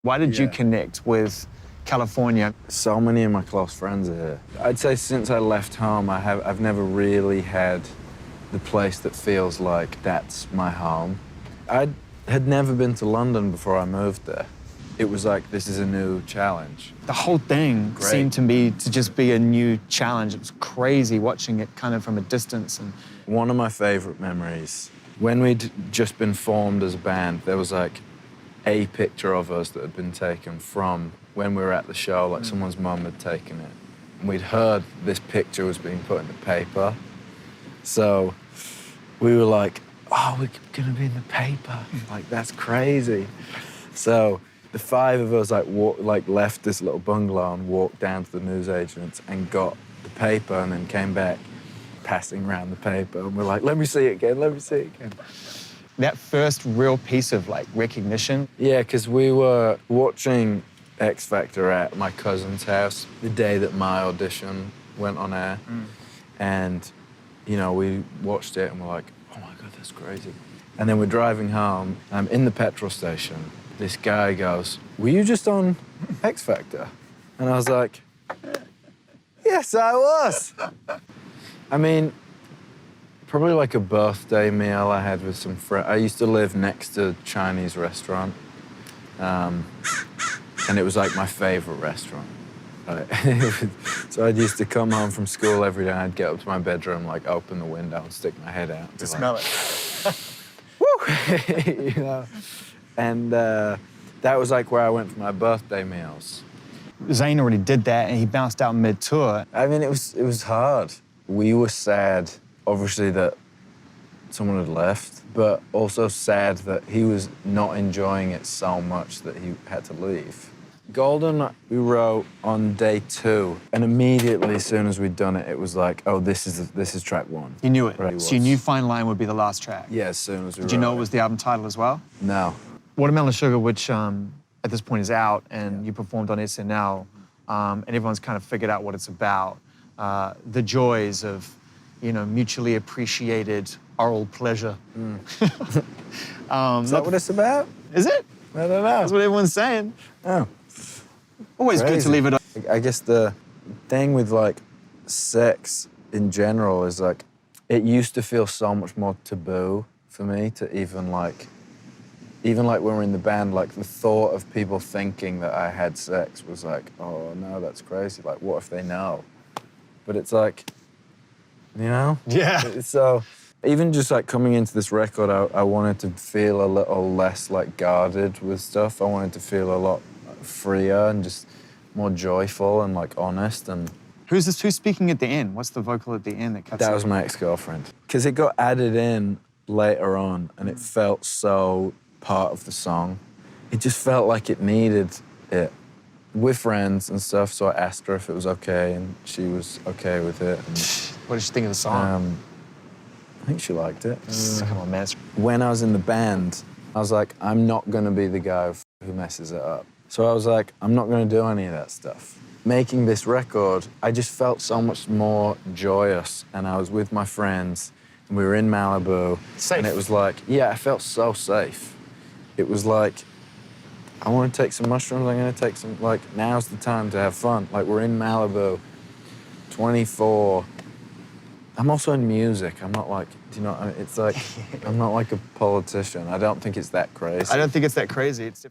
Why did you connect with California? So many of my close friends are here. I'd say since I left home, I've never really had the place that feels like that's my home. I had never been to London before I moved there. It was like, this is a new challenge. The whole thing seemed to me to just be a new challenge. It was crazy watching it kind of from a distance. And one of my favorite memories, when we'd just been formed as a band, there was like a picture of us that had been taken from when we were at the show, like someone's mum had taken it. And we'd heard this picture was being put in the paper. So we were like, oh, we're gonna be in the paper. Like, that's crazy. So the five of us left this little bungalow and walked down to the newsagents and got the paper and then came back passing around the paper. And we're like, let me see it again, let me see it again. That first real piece of like recognition. Yeah, because we were watching X Factor at my cousin's house the day that my audition went on air. And, you know, we watched it and we're like, oh my God, that's crazy. And then we're driving home, I'm in the petrol station. This guy goes, were you just on X Factor? And I was like, yes, I was. I mean, probably like a birthday meal I had with some friends. I used to live next to a Chinese restaurant. And it was like my favorite restaurant. So I used to come home from school every day, I'd get up to my bedroom, like open the window and stick my head out. To smell it. Woo! You know? And that was like where I went for my birthday meals. Zayn already did that and he bounced out mid-tour. I mean, it was hard. We were sad, obviously, that someone had left, but also sad that he was not enjoying it so much that he had to leave. Golden, we wrote on day 2, and immediately, as soon as we'd done it, it was like, oh, this is track 1. You knew it? Right. So you knew Fine Line would be the last track? Yeah, as soon as we Did you know it was the album title as well? No. Watermelon Sugar, which at this point is out, and you performed on SNL, and everyone's kind of figured out what it's about. The joys of, you know, mutually appreciated oral pleasure. Is that what it's about? Is it? I don't know. That's what everyone's saying. Oh. Always good to leave it. I guess the thing with, like, sex in general is, like, it used to feel so much more taboo for me to even like when we're in the band, like, the thought of people thinking that I had sex was like, oh, no, that's crazy. Like, what if they know? But it's like, you know? Yeah. So even just, like, coming into this record, I wanted to feel a little less, like, guarded with stuff. I wanted to feel a lot freer and just more joyful and, like, honest. And Who's speaking at the end? What's the vocal at the end that cuts that it? was my ex-girlfriend. Because it got added in later on and it felt so part of the song. It just felt like it needed it. We're friends and stuff, so I asked her if it was okay, and she was okay with it. And, what did she think of the song? I think she liked it. Come on, man. When I was in the band, I was like, I'm not gonna be the guy who messes it up. So I was like, I'm not gonna do any of that stuff. Making this record, I just felt so much more joyous, and I was with my friends, and we were in Malibu. Safe. And it was like, yeah, I felt so safe. It was like, I want to take some mushrooms, I'm gonna take some, like, now's the time to have fun. Like, we're in Malibu, 24. I'm also in music. I'm not like, do you know, it's like, I'm not like a politician. I don't think it's that crazy. I don't think it's that crazy. It's